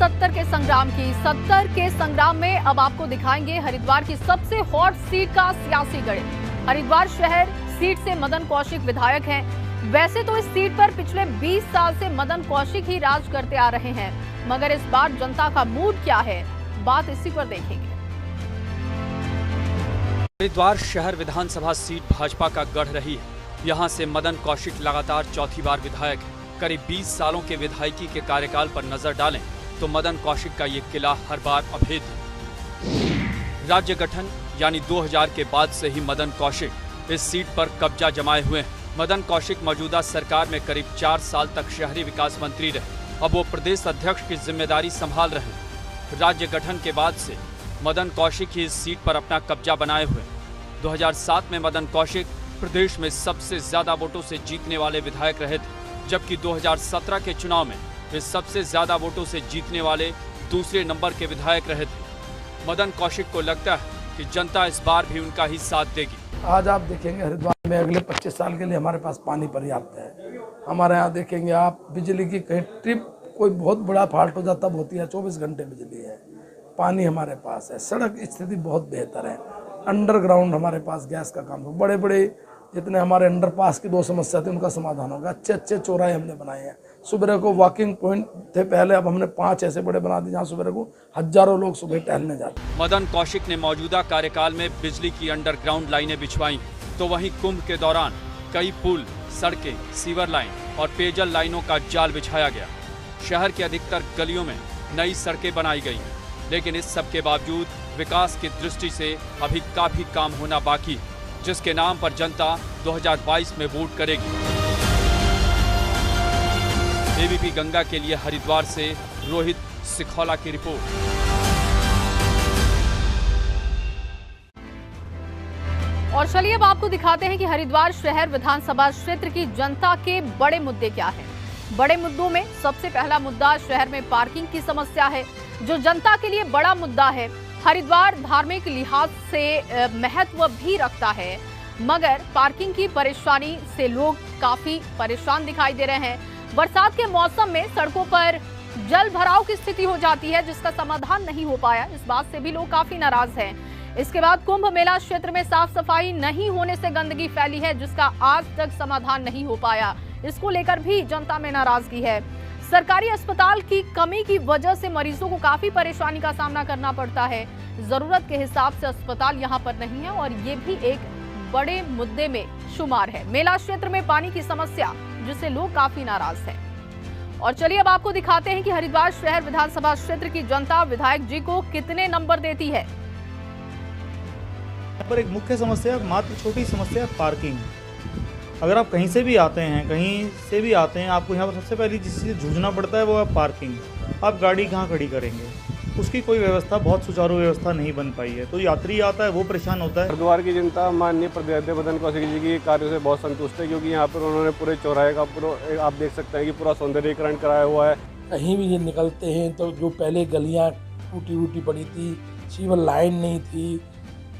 70 के संग्राम की। 70 के संग्राम में अब आपको दिखाएंगे हरिद्वार की सबसे हॉट सीट का सियासी गणित। हरिद्वार शहर सीट से मदन कौशिक विधायक हैं। वैसे तो इस सीट पर पिछले 20 साल से मदन कौशिक ही राज करते आ रहे हैं, मगर इस बार जनता का मूड क्या है, बात इसी पर देखेंगे। हरिद्वार शहर विधानसभा सीट भाजपा का गढ़ रही है। यहां से मदन कौशिक लगातार चौथी बार विधायक है। करीब 20 सालों के विधायकी के कार्यकाल पर नजर डालें तो मदन कौशिक का ये किला हर बार अभेद है। राज्य गठन यानी 2000 के बाद से ही मदन कौशिक इस सीट पर कब्जा जमाए हुए हैं। मदन कौशिक मौजूदा सरकार में करीब 4 साल तक शहरी विकास मंत्री रहे। अब वो प्रदेश अध्यक्ष की जिम्मेदारी संभाल रहे हैं। राज्य गठन के बाद से मदन कौशिक ही इस सीट पर अपना कब्जा बनाए हुए। 2007 में मदन कौशिक प्रदेश में सबसे ज्यादा वोटों से जीतने वाले विधायक रहे थे, जबकि 2017 के चुनाव में वे सबसे ज्यादा वोटों से जीतने वाले दूसरे नंबर के विधायक रहे थे। मदन कौशिक को लगता है कि जनता इस बार भी उनका ही साथ देगी। आज आप देखेंगे हरिद्वार में अगले 25 साल के लिए हमारे पास पानी पर्याप्त है। हमारे यहाँ देखेंगे आप बिजली की कहीं ट्रिप कोई बहुत बड़ा फॉल्ट हो जाता होती है, 24 घंटे बिजली है। पानी हमारे पास है, सड़क स्थिति बहुत बेहतर है, अंडरग्राउंड हमारे पास गैस का काम है। बड़े बड़े जितने हमारे अंडरपास की 2 समस्या थी उनका समाधान होगा। अच्छे अच्छे चौराहे हमने बनाए हैं। सुबह को वॉकिंग पॉइंट थे पहले, अब हमने 5 ऐसे बड़े बना दिए जहाँ सुबह को हजारों लोग सुबह टहलने जाते हैं। मदन कौशिक ने मौजूदा कार्यकाल में बिजली की अंडरग्राउंड लाइनें बिछवाई, तो वहीं कुंभ के दौरान कई पुल, सड़कें, सीवर लाइन और पेयजल लाइनों का जाल बिछाया गया। शहर की अधिकतर गलियों में नई सड़कें बनाई गई, लेकिन इस सब के बावजूद विकास की दृष्टि से अभी काफी काम होना बाकी है, जिसके नाम पर जनता 2022 में वोट करेगी। एबीपी गंगा के लिए हरिद्वार से रोहित सिखौला की रिपोर्ट। और चलिए अब आपको दिखाते हैं कि हरिद्वार शहर विधानसभा क्षेत्र की जनता के बड़े मुद्दे क्या हैं। बड़े मुद्दों में सबसे पहला मुद्दा शहर में पार्किंग की समस्या है, जो जनता के लिए बड़ा मुद्दा है। हरिद्वार धार्मिक लिहाज से महत्व भी रखता है, मगर पार्किंग की परेशानी से लोग काफी परेशान दिखाई दे रहे हैं। बरसात के मौसम में सड़कों पर जल भराव की स्थिति हो जाती है, जिसका समाधान नहीं हो पाया। इस बात से भी लोग काफी नाराज हैं। इसके बाद कुंभ मेला क्षेत्र में साफ सफाई नहीं होने से गंदगी फैली है, जिसका आज तक समाधान नहीं हो पाया। इसको लेकर भी जनता में नाराजगी है। सरकारी अस्पताल की कमी की वजह से मरीजों को काफी परेशानी का सामना करना पड़ता है। जरूरत के हिसाब से अस्पताल यहाँ पर नहीं है और ये भी एक बड़े मुद्दे में शुमार है। मेला क्षेत्र में पानी की समस्या, जिससे लोग काफी नाराज हैं। और चलिए अब आपको दिखाते हैं कि हरिद्वार शहर विधानसभा क्षेत्र की जनता विधायक जी को कितने नंबर देती है। यहाँ पर एक मुख्य समस्या, मात्र छोटी समस्या है पार्किंग। अगर आप कहीं से भी आते हैं, आपको यहाँ पर सबसे पहली जिससे जूझना पड़ता है वो है पार्किंग। आप गाड़ी कहाँ खड़ी करेंगे, उसकी कोई व्यवस्था, बहुत सुचारू व्यवस्था नहीं बन पाई है। तो यात्री आता है वो परेशान होता है। हरिद्वार की जनता माननीय प्रदेश मदन कौशिक जी के कार्यों से बहुत संतुष्ट है, क्योंकि यहाँ पर उन्होंने पूरे चौराहे का पूरा आप देख सकते हैं कि पूरा सौंदर्यीकरण कराया हुआ है। कहीं भी ये निकलते हैं तो जो पहले गलियाँ टूटी पड़ी थी, सीवर लाइन नहीं थी,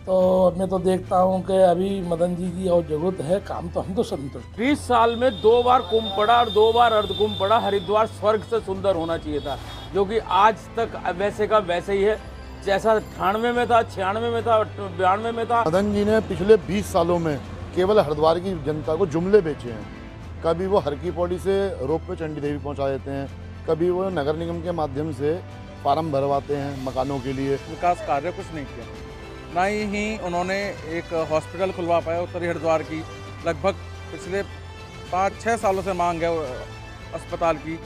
तो मैं तो देखता हूँ कि अभी मदन जी की और जरूरत है काम, तो हम तो संतुष्ट। 20 साल में 2 बार कुंभ पड़ा और 2 बार अर्ध कुंभ पड़ा। हरिद्वार स्वर्ग से सुंदर होना चाहिए था, जो कि आज तक वैसे का वैसे ही है, जैसा 98 में था, 96 में था, 92 में था। मदन जी ने पिछले 20 सालों में केवल हरिद्वार की जनता को जुमले बेचे हैं। कभी वो हर की पौड़ी से रोप पे चंडी देवी पहुँचा देते हैं, कभी वो नगर निगम के माध्यम से फार्म भरवाते हैं मकानों के लिए। विकास कार्य कुछ नहीं किया, ना ही उन्होंने एक हॉस्पिटल खुलवा पाया उत्तरी हरिद्वार की। लगभग पिछले 5-6 सालों से मांग है अस्पताल की,